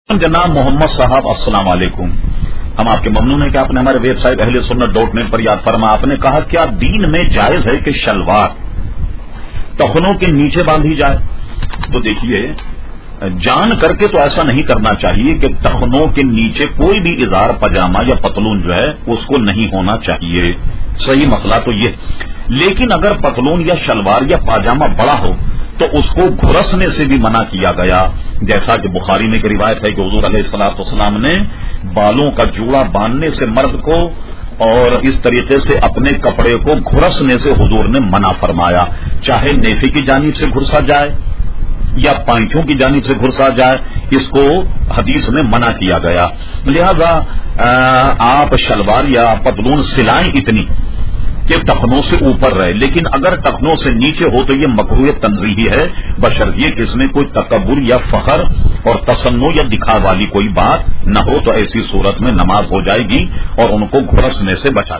جناب محمد صاحب السلام علیکم. ہم آپ کے ممنون ہیں کہ آپ نے ہمارے ویب سائٹ اہلسنت.net پر یاد فرما. آپ نے کہا کیا دین میں جائز ہے کہ شلوار ٹخنوں کے نیچے باندھی جائے؟ تو دیکھیے، جان کر کے تو ایسا نہیں کرنا چاہیے کہ ٹخنوں کے نیچے کوئی بھی اظہار پاجامہ یا پتلون جو ہے اس کو نہیں ہونا چاہیے. صحیح مسئلہ تو یہ. لیکن اگر پتلون یا شلوار یا پاجامہ بڑا ہو تو اس کو گھرسنے سے بھی منع کیا گیا، جیسا کہ بخاری میں ایک روایت ہے کہ حضور علیہ الصلوۃ والسلام نے بالوں کا جوڑا باندھنے سے مرد کو اور اس طریقے سے اپنے کپڑے کو گھرسنے سے حضور نے منع فرمایا، چاہے نیفی کی جانب سے گھرسا جائے یا پائنچوں کی جانب سے گھرسا جائے، اس کو حدیث میں منع کیا گیا. لہذا آپ شلوار یا پتلون سلائیں اتنی کہ ٹخنوں سے اوپر رہے، لیکن اگر ٹخنوں سے نیچے ہو تو یہ مکروہ تنزیہی ہے، بشرطیہ کہ اس میں کوئی تکبر یا فخر اور تصنع یا دکھاوا والی کوئی بات نہ ہو. تو ایسی صورت میں نماز ہو جائے گی اور ان کو گھرسنے سے بچا